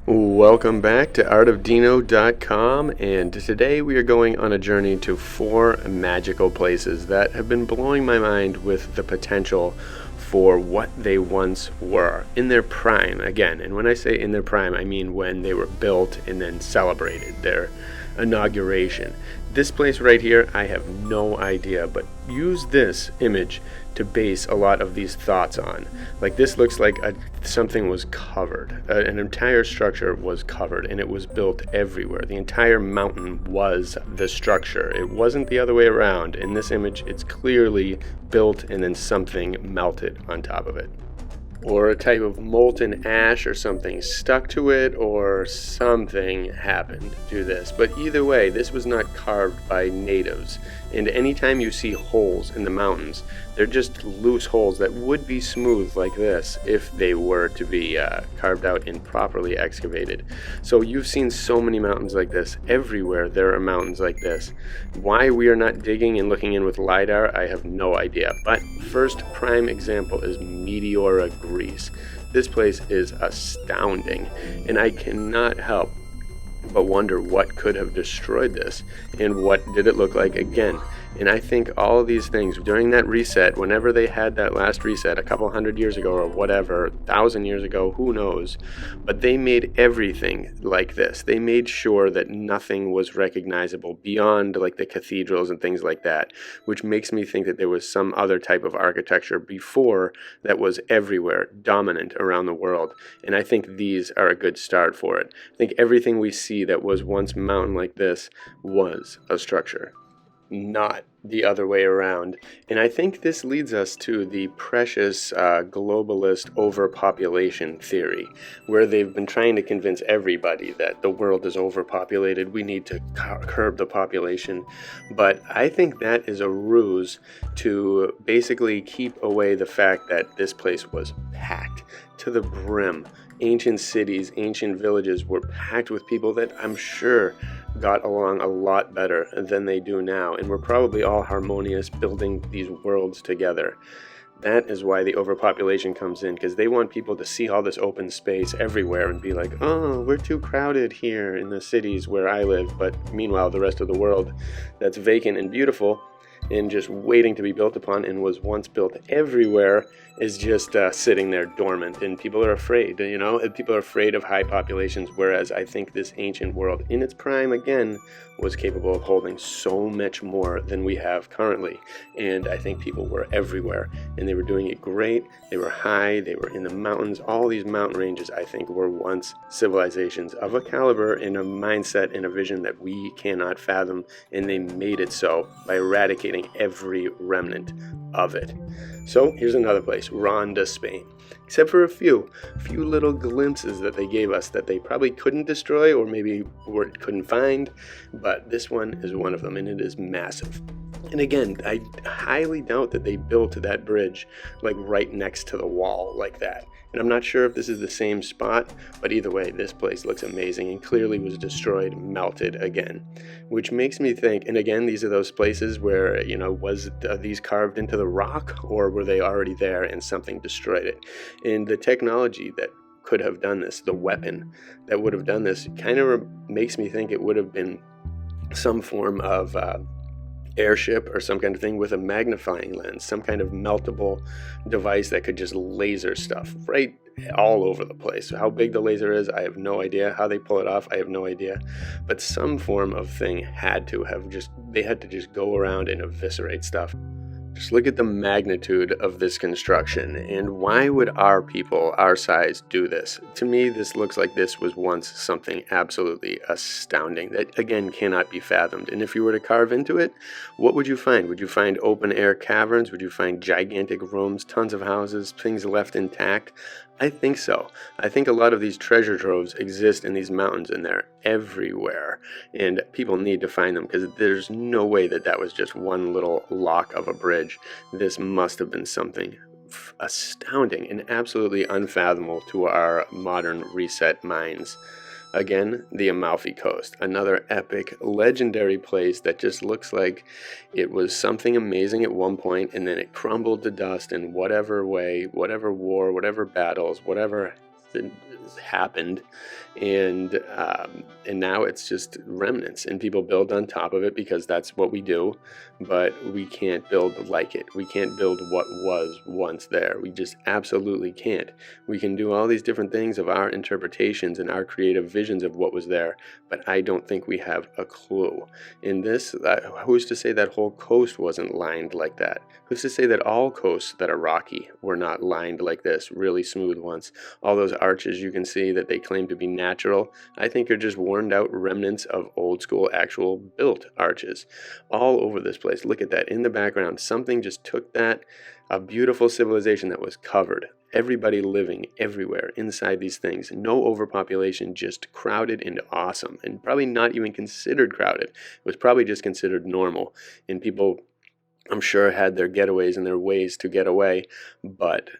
Welcome back to artofdino.com, and today we are going on a journey to 4 magical places that have been blowing my mind with the potential for what they once were in their prime again. And when I say in their prime, I mean when they were built and then celebrated their inauguration. This place right here, I have no idea, but use this image to base a lot of these thoughts on. Like, this looks like something was covered. An entire structure was covered, and it was built everywhere. The entire mountain was the structure. It wasn't the other way around. In this image, it's clearly built and then something melted on top of it. Or a type of molten ash or something stuck to it, or something happened to this. But either way, this was not carved by natives. And anytime you see holes in the mountains, they're just loose holes that would be smooth like this if they were to be carved out and properly excavated. So you've seen so many mountains like this. Everywhere there are mountains like this. Why we are not digging and looking in with LiDAR, I have no idea. But first prime example is Meteora, Greece. This place is astounding, and I cannot help but wonder what could have destroyed this and what did it look like again. And I think all of these things during that reset, whenever they had that last reset a couple hundred years ago or whatever, 1,000 years ago, who knows, but they made everything like this. They made sure that nothing was recognizable beyond like the cathedrals and things like that, which makes me think that there was some other type of architecture before that was everywhere, dominant around the world. And I think these are a good start for it. I think everything we see that was once mountain like this was a structure, not the other way around. And I think this leads us to the precious globalist overpopulation theory, where they've been trying to convince everybody that the world is overpopulated, we need to curb the population. But I think that is a ruse to basically keep away the fact that this place was packed to the brim. Ancient cities, ancient villages were packed with people that I'm sure got along a lot better than they do now, and we're probably all harmonious, building these worlds together. That is why the overpopulation comes in, because they want people to see all this open space everywhere and be like, oh, we're too crowded here in the cities where I live, but meanwhile the rest of the world that's vacant and beautiful and just waiting to be built upon and was once built everywhere is just sitting there dormant, and people are afraid, people are afraid of high populations, whereas I think this ancient world in its prime again was capable of holding so much more than we have currently. And I think people were everywhere and they were doing it great. They were high, they were in the mountains. All these mountain ranges I think were once civilizations of a caliber and a mindset and a vision that we cannot fathom, and they made it so by eradicating every remnant of it. So here's another place, Ronda, Spain. Except for a few little glimpses that they gave us that they probably couldn't destroy or maybe couldn't find, but this one is one of them, and it is massive. And again, I highly doubt that they built that bridge like right next to the wall like that. And I'm not sure if this is the same spot, but either way, this place looks amazing and clearly was destroyed, melted again. Which makes me think, and again, these are those places where, was these carved into the rock, or were they already there and something destroyed it? And the technology that could have done this, the weapon that would have done this, kind of makes me think it would have been some form of airship or some kind of thing with a magnifying lens, some kind of meltable device that could just laser stuff right all over the place. How big the laser is, I have no idea. How they pull it off, I have no idea. But some form of thing had to just go around and eviscerate stuff. Just look at the magnitude of this construction, and why would our people, our size, do this? To me, this looks like this was once something absolutely astounding that, again, cannot be fathomed. And if you were to carve into it, what would you find? Would you find open-air caverns? Would you find gigantic rooms, tons of houses, things left intact? I think so. I think a lot of these treasure troves exist in these mountains, and they're everywhere. And people need to find them, because there's no way that that was just one little lock of a bridge. This must have been something astounding and absolutely unfathomable to our modern reset minds. Again, the Amalfi Coast, another epic, legendary place that just looks like it was something amazing at one point, and then it crumbled to dust in whatever way, whatever war, whatever battles, whatever happened, and now it's just remnants, and people build on top of it because that's what we do. But we can't build like it. We can't build what was once there. We just absolutely can't. We can do all these different things of our interpretations and our creative visions of what was there, but I don't think we have a clue. In this, who's to say that whole coast wasn't lined like that? Who's to say that all coasts that are rocky were not lined like this, really smooth ones? All those arches you can see that they claim to be natural, I think are just worn out remnants of old school actual built arches all over this place. Look at that in the background. Something just took that, a beautiful civilization that was covered. Everybody living everywhere inside these things. No overpopulation, just crowded and awesome, and probably not even considered crowded. It was probably just considered normal, and people, I'm sure, had their getaways and their ways to get away, but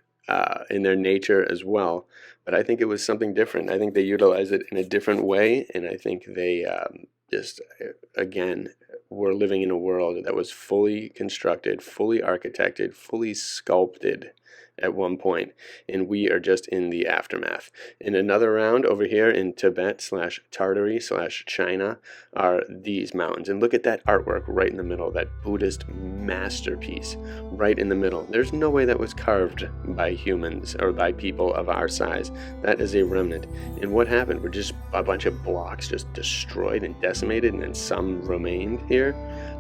in their nature as well. But I think it was something different. I think they utilized it in a different way, and I think they just, again, were living in a world that was fully constructed, fully architected, fully sculpted at one point, and we are just in the aftermath. In another round over here in Tibet / Tartary / China are these mountains, and look at that artwork right in the middle, that Buddhist masterpiece right in the middle. There's no way that was carved by humans or by people of our size. That is a remnant. And what happened? We're just a bunch of blocks just destroyed and decimated, and then some remained here.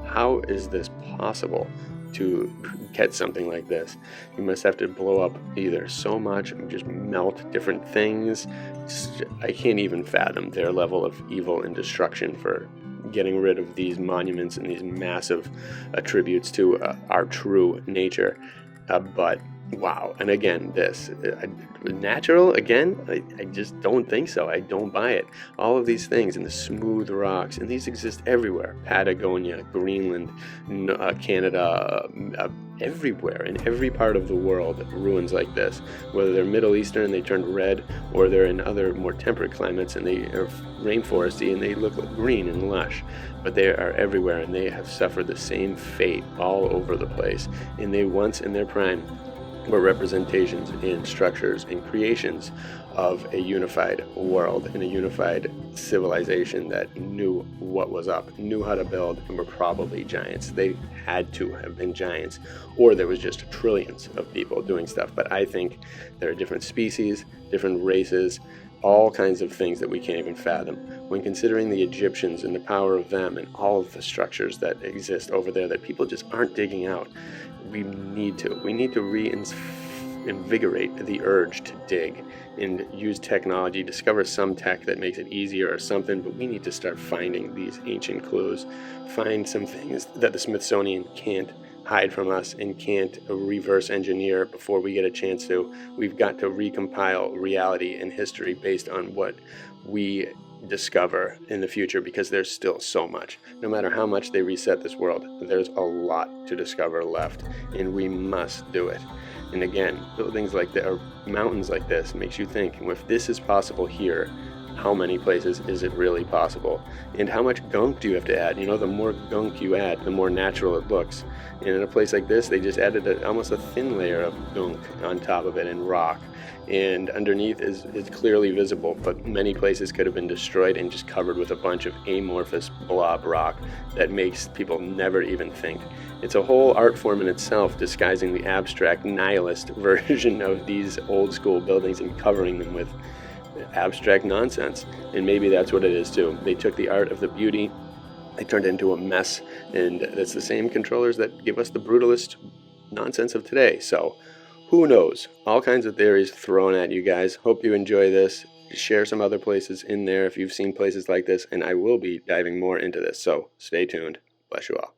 How is this possible to get something like this? You must have to blow up either so much or just melt different things. I can't even fathom their level of evil and destruction for getting rid of these monuments and these massive attributes to our true nature. But wow. And again, this natural, again, I just don't think so. I don't buy it. All of these things and the smooth rocks, and these exist everywhere. Patagonia, Greenland, Canada, everywhere, in every part of the world, ruins like this. Whether they're Middle Eastern and they turn red, or they're in other more temperate climates and they are rainforesty and they look green and lush. But they are everywhere, and they have suffered the same fate all over the place. And they once in their prime were representations and structures and creations of a unified world and a unified civilization that knew what was up, knew how to build, and were probably giants. They had to have been giants, or there was just trillions of people doing stuff. But I think there are different species, different races, all kinds of things that we can't even fathom. When considering the Egyptians and the power of them and all of the structures that exist over there that people just aren't digging out, we need to reinvigorate the urge to dig and use technology, discover some tech that makes it easier or something. But we need to start finding these ancient clues, find some things that the Smithsonian can't hide from us and can't reverse engineer before we get a chance to. We've got to recompile reality and history based on what we discover in the future, because there's still so much. No matter how much they reset this world, there's a lot to discover left, and we must do it. And again, buildings like that, or mountains like this, makes you think, if this is possible here, how many places is it really possible? And how much gunk do you have to add? You know, the more gunk you add, the more natural it looks. And in a place like this, they just added almost a thin layer of gunk on top of it and rock. And underneath is clearly visible, but many places could have been destroyed and just covered with a bunch of amorphous blob rock that makes people never even think. It's a whole art form in itself, disguising the abstract nihilist version of these old school buildings and covering them with abstract nonsense. And maybe that's what it is too. They took the art of the beauty, they turned it into a mess, and that's the same controllers that give us the brutalist nonsense of today. So who knows? All kinds of theories thrown at you guys. Hope you enjoy this. Share some other places in there if you've seen places like this, and I will be diving more into this. So stay tuned. Bless you all.